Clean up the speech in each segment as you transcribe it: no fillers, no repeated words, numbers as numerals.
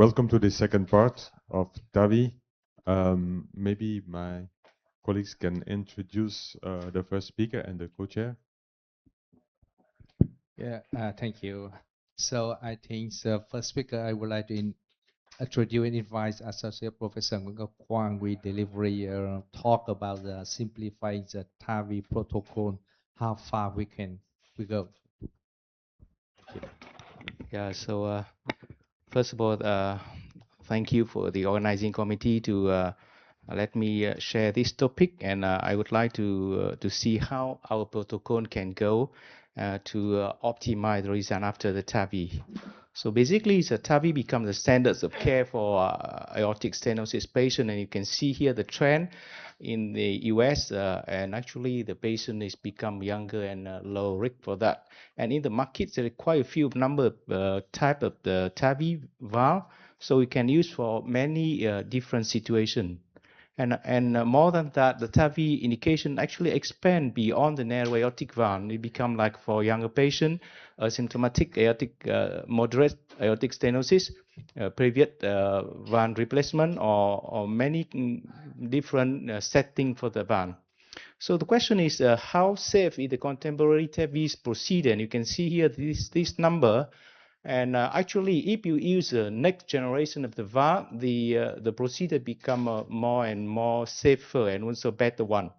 Welcome to the second part of TAVI. Maybe my colleagues can introduce the first speaker and the co-chair. Yeah, thank you. So I think the first speaker I would like to introduce and invite Associate Professor Nguyen Quang. We delivery talk about the simplifying the TAVI protocol, how far we go. Yeah, so first of all, thank you for the organizing committee to let me share this topic, and I would like to see how our protocol can go to optimize the result after the TAVI. So basically, the TAVI becomes the standards of care for aortic stenosis patient, and you can see here the trend in the US, and actually the patient is become younger and low risk for that. And in the market, there are quite a few number of type of the TAVI valve, so we can use for many different situations. And more than that, the TAVI indication actually expand beyond the narrow aortic valve. It become like for younger patient, asymptomatic aortic, moderate aortic stenosis, previous valve replacement, or many different setting for the valve. So the question is, how safe is the contemporary TAVI procedure? And you can see here this number. And actually, if you use the next generation of the valve, the procedure become more and more safer and also better one.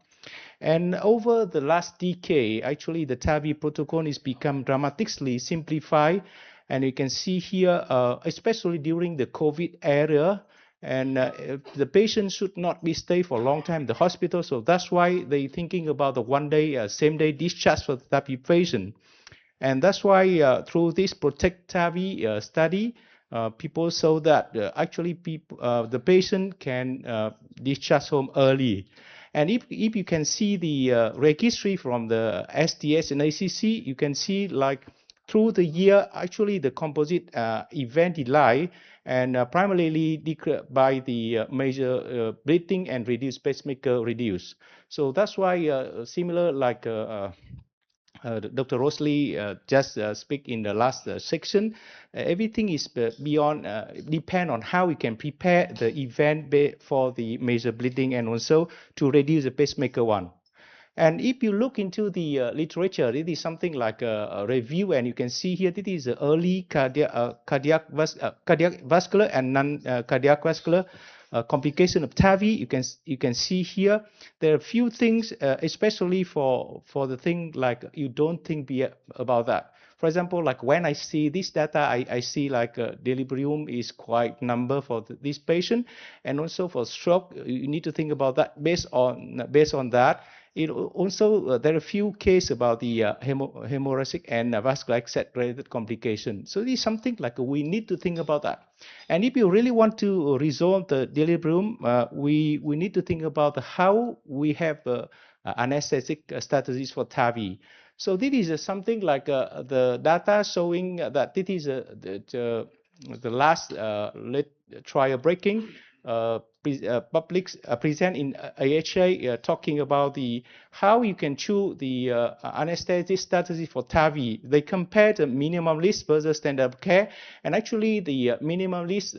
And over the last decade, actually, the TAVI protocol is become dramatically simplified. And you can see here, especially during the COVID era, and the patient should not be stay for a long time in the hospital. So that's why they thinking about the one day, same day discharge for the TAVI patient. And that's why through this Protect TAVI study, people saw that actually the patient can discharge home early. And if you can see the registry from the SDS and ACC, you can see like through the year, actually the composite event delay and primarily decreased by the major bleeding and reduced pacemaker reduce. So that's why similar like Dr. Rosalie just speak in the last section. Everything is beyond depend on how we can prepare the event for the major bleeding and also to reduce the pacemaker one. And if you look into the literature, it is something like a review, and you can see here this is early cardiac vascular and non-cardiac vascular complication of TAVI. You can see here there are a few things, especially for the thing like you don't think about that. For example, like when I see this data, I see like delirium is quite number for this patient, and also for stroke, you need to think about that. Based on that, it also there are a few cases about the hemorrhagic and vascular access related complication. So this is something like we need to think about that. And if you really want to resolve the delirium, we need to think about how we have anesthetic strategies for TAVI. So this is something like the data showing that this is the last trial breaking public present in AHA talking about the how you can choose the anesthetic strategy for TAVI. They compare the minimum risk versus standard of care, and actually the minimum risk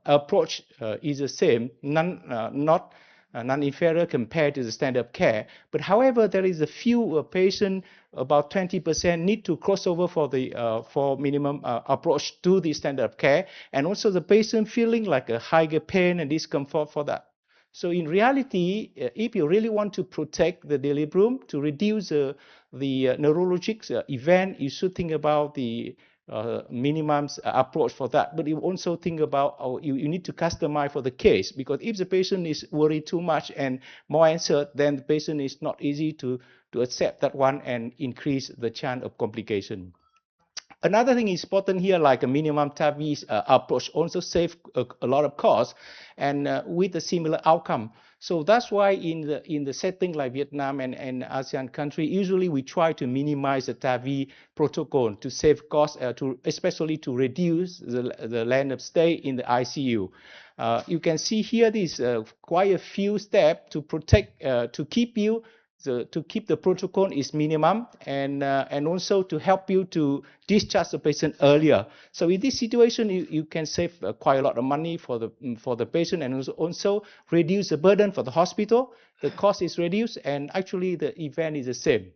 approach is the same, not non-inferior compared to the standard of care. But however, there is a few patients, about 20% need to cross over for the for minimum approach to the standard of care, and also the patient feeling like a higher pain and discomfort for that. So in reality, if you really want to protect the delirium, to reduce the neurologic event, you should think about the minimum approach for that. But you also think about you need to customize for the case, because if the patient is worried too much and more anxious, then the patient is not easy to accept that one and increase the chance of complication. Another thing is important here, like a minimum TAVI approach also save a lot of cost and with a similar outcome. So that's why in the setting like Vietnam and ASEAN country, usually we try to minimize the TAVI protocol to save costs, especially to reduce the length of stay in the ICU. You can see here this quite a few steps to protect, to keep you to keep the protocol is minimum, and also to help you to discharge the patient earlier. So in this situation, you can save quite a lot of money for the patient, and also reduce the burden for the hospital. The cost is reduced, and actually the event is the same.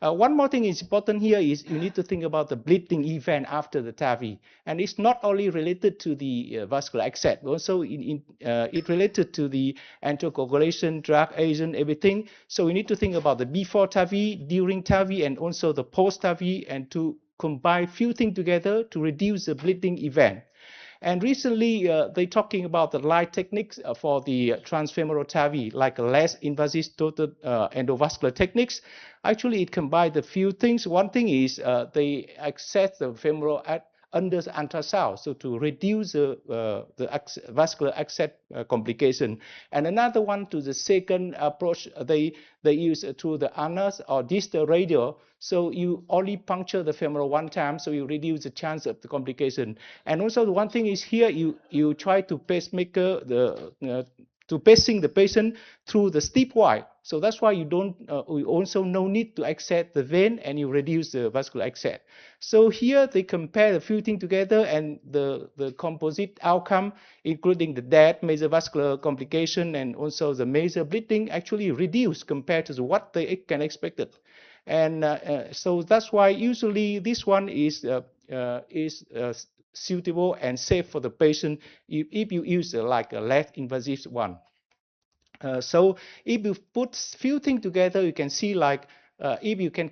One more thing is important here is you need to think about the bleeding event after the TAVI. And it's not only related to the vascular access, also it related to the anticoagulation, drug agent, everything. So we need to think about the before TAVI, during TAVI, and also the post-TAVI, and to combine few things together to reduce the bleeding event. And recently, they're talking about the light techniques for the transfemoral TAVI, like less invasive total endovascular techniques. Actually, it combines a few things. One thing is they access the femoral under the ultrasound, so to reduce the vascular access complication. And another one, to the second approach, they use through the anus or distal radial. So you only puncture the femoral one time, so you reduce the chance of the complication. And also the one thing is here, you try to pacemaker to pacing the patient through the steep wire. So that's why you don't, we also no need to access the vein, and you reduce the vascular access. So here they compare the few things together, and the composite outcome, including the death, major vascular complication, and also the major bleeding, actually reduced compared to what they can expect. And so that's why usually this one is suitable and safe for the patient if you use like a less invasive one. So if you put few things together, you can see like if you can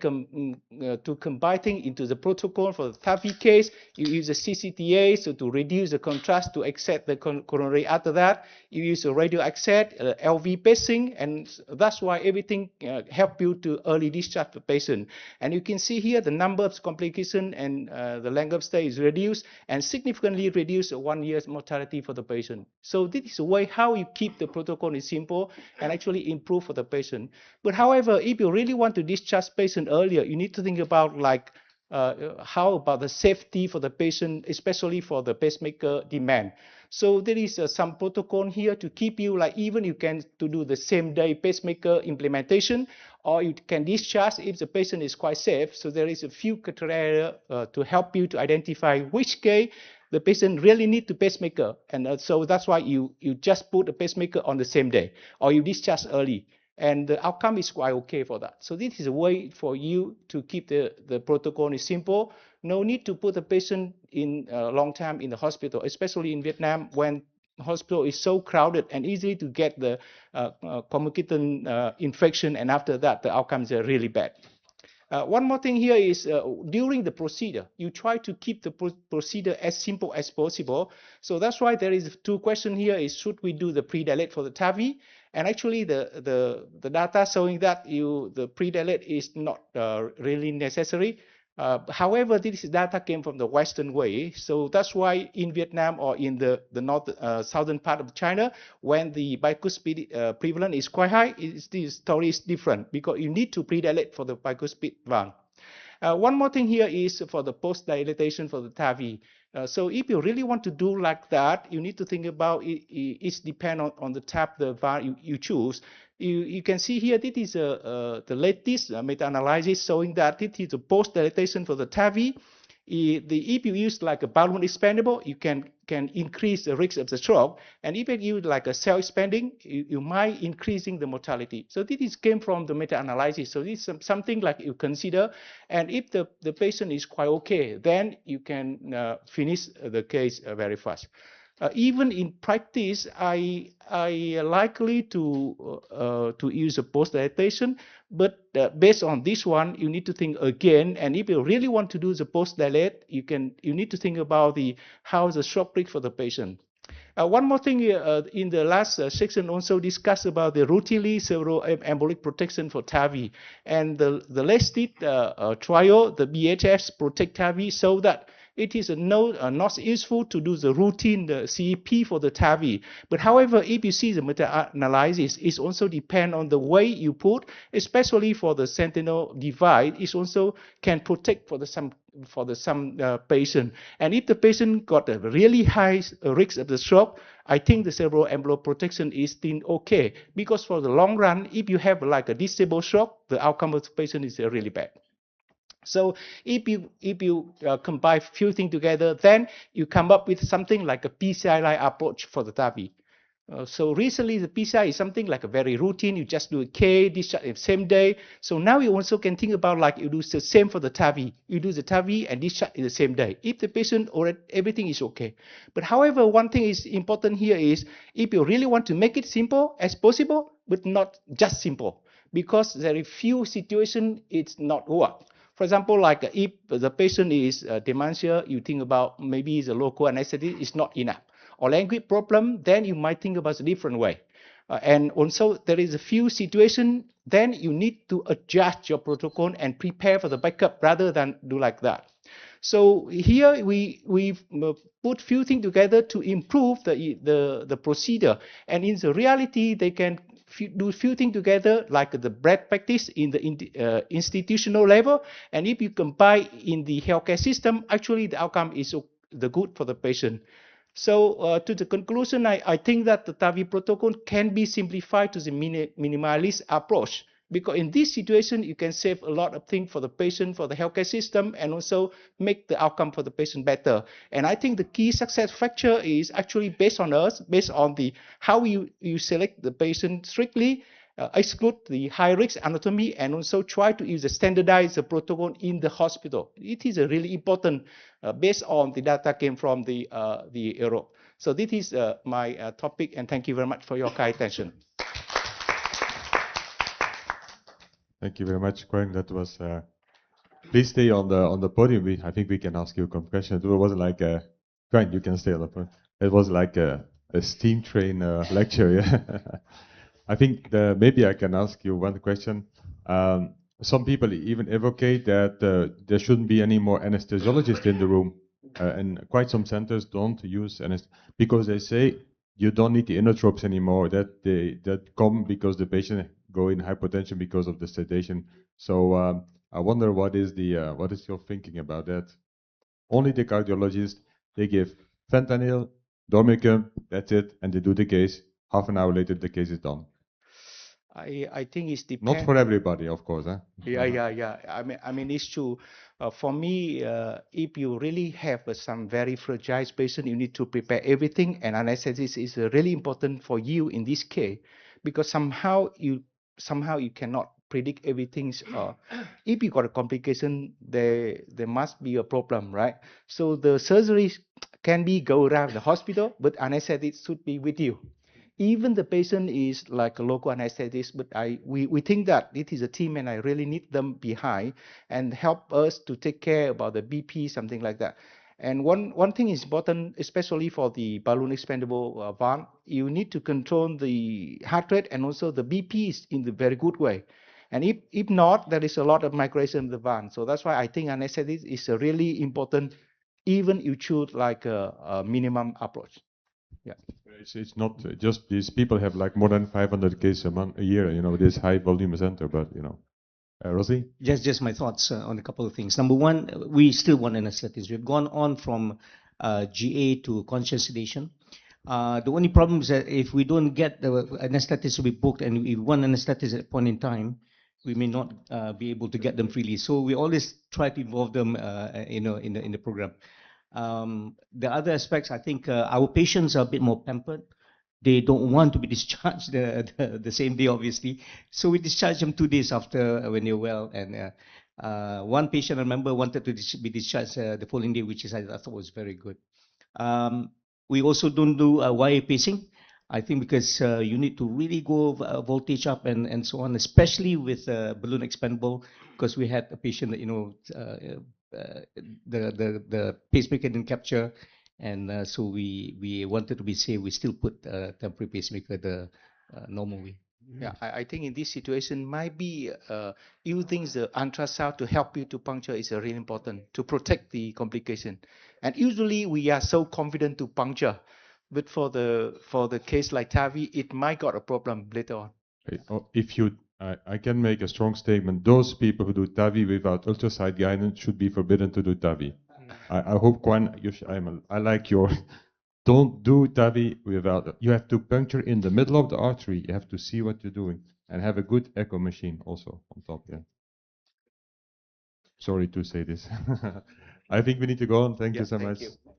to combine things into the protocol for the TAVI case, you use a CCTA, so to reduce the contrast to accept the coronary. After that, you use a radio access, LV pacing, and that's why everything help you to early discharge the patient. And you can see here the number of complications and the length of stay is reduced, and significantly reduce 1 year's mortality for the patient. So this is a way how you keep the protocol is simple and actually improve for the patient. But however, if you really want to discharge patient earlier, you need to think about like how about the safety for the patient, especially for the pacemaker demand. So there is some protocol here to keep you, like even you can to do the same day pacemaker implementation, or you can discharge if the patient is quite safe. So there is a few criteria to help you to identify which case the patient really need to pacemaker. And so that's why you just put a pacemaker on the same day, or you discharge early. And the outcome is quite okay for that. So this is a way for you to keep the protocol is simple. No need to put the patient in a long time in the hospital, especially in Vietnam when hospital is so crowded and easy to get the concomitant infection, and after that the outcomes are really bad. One more thing here is during the procedure, you try to keep the procedure as simple as possible. So that's why there is two questions here: is should we do the pre-dilate for the TAVI? And actually, the data showing that the pre-dilate is not really necessary. However, this data came from the Western way. So that's why in Vietnam or in the north southern part of China, when the bicuspid prevalence is quite high, the story is different because you need to pre-dilate for the bicuspid valve. One more thing here is for the post-dilatation for the TAVI. So if you really want to do like that, you need to think about it's depend on the type the valve you choose. You can see here, this is the latest meta-analysis showing that it is a post-dilatation for the TAVI. If you use like a balloon expandable, you can increase the risk of the stroke. And if you use like a cell expanding, you might increasing the mortality. So this came from the meta-analysis. So this is something like you consider. And if the patient is quite okay, then you can finish the case very fast. Even in practice, I likely to use a post-dilatation, but based on this one, you need to think again. And if you really want to do the post-dilate, you need to think about how the stroke risk for the patient. One more thing, in the last section also discussed about the routinely cerebroembolic protection for TAVI. And the latest trial, the BHS Protect TAVI, showed that it is not useful to do the routine the CEP for the TAVI. But however, if you see the meta-analysis, it also depends on the way you put, especially for the sentinel device, it also can protect for some patient. And if the patient got a really high risk of the stroke, I think the cerebral envelope protection is still okay, because for the long run, if you have like a disable stroke, the outcome of the patient is really bad. So if you combine few things together, then you come up with something like a PCI-like approach for the TAVI. So recently, the PCI is something like a very routine. You just do a K, discharge the same day. So now you also can think about like you do the same for the TAVI. You do the TAVI and discharge in the same day. If the patient already everything is okay. But however, one thing is important here is if you really want to make it simple as possible, but not just simple, because there are few situations it's not work. For example, like if the patient is dementia, you think about maybe the local anesthetic is not enough, or language problem, then you might think about a different way. And also there is a few situations, then you need to adjust your protocol and prepare for the backup rather than do like that. So here we've put few things together to improve the procedure. And in the reality, they can do few things together like the bread practice in the institutional level. And if you combine in the healthcare system, actually the outcome is the good for the patient. So to the conclusion, I think that the TAVI protocol can be simplified to the minimalist approach, because in this situation, you can save a lot of things for the patient, for the healthcare system, and also make the outcome for the patient better. And I think the key success factor is actually based on us, based on the how you select the patient strictly, exclude the high-risk anatomy, and also try to use a standardized protocol in the hospital. It is a really important based on the data came from the Europe. So this is my topic, and thank you very much for your kind attention. Thank you very much, Quang. That was. Please stay on the podium. I think we can ask you a question. It wasn't like a Quang. You can stay on the podium. It was like a steam train lecture. Yeah. I think maybe I can ask you one question. Some people even advocate that there shouldn't be any more anesthesiologists in the room, and quite some centers don't use because they say you don't need the inotropes anymore. That come because the patient go in hypotension because of the sedation. So I wonder what is your thinking about that? Only the cardiologist, they give fentanyl, dormicum, that's it, and they do the case. Half an hour later, the case is done. I think it's Not for everybody, of course. Huh? Yeah. I mean, it's true. For me, if you really have some very fragile patient, you need to prepare everything, and anesthesia is really important for you in this case, because somehow you cannot predict everything. If you got a complication, there must be a problem, right? So the surgery can be go around the hospital, but anesthetic should be with you. Even the patient is like a local anesthetist, but we think that it is a team, and I really need them behind and help us to take care about the BP, something like that. And one thing is important, especially for the balloon expandable valve, you need to control the heart rate and also the BP is in the very good way. And if not, there is a lot of migration of the valve. So that's why I think anesthetic is a really important, even you choose like a minimum approach. Yeah. It's not just these people have like more than 500 cases a year, this high volume center, but Rosie? Just my thoughts on a couple of things. Number one, we still want anesthetics. We've gone on from GA to conscious sedation. The only problem is that if we don't get the anesthetics to be booked, and we want anesthetics at a point in time, we may not be able to get them freely. So we always try to involve them, in the program. The other aspects, I think our patients are a bit more pampered. They don't want to be discharged the same day, obviously. So we discharge them 2 days after when they're well. And one patient, I remember, wanted to be discharged the following day, which is I thought was very good. We also don't do wire pacing. I think because you need to really go voltage up and so on, especially with balloon expandable, because we had a patient that the pacemaker didn't capture, and so we wanted to be safe. We still put temporary pacemaker the normal way. Yeah, I think in this situation, might be using the ultrasound to help you to puncture is really important to protect the complication. And usually we are so confident to puncture, but for the case like TAVI, it might got a problem later on. If you, I can make a strong statement. Those people who do TAVI without ultrasound guidance should be forbidden to do TAVI. I hope Kwan, I like your. Don't do TAVI without. You have to puncture in the middle of the artery. You have to see what you're doing and have a good echo machine also on top. Yeah. Sorry to say this. I think we need to go on. Thank Yeah, you so thank much. you.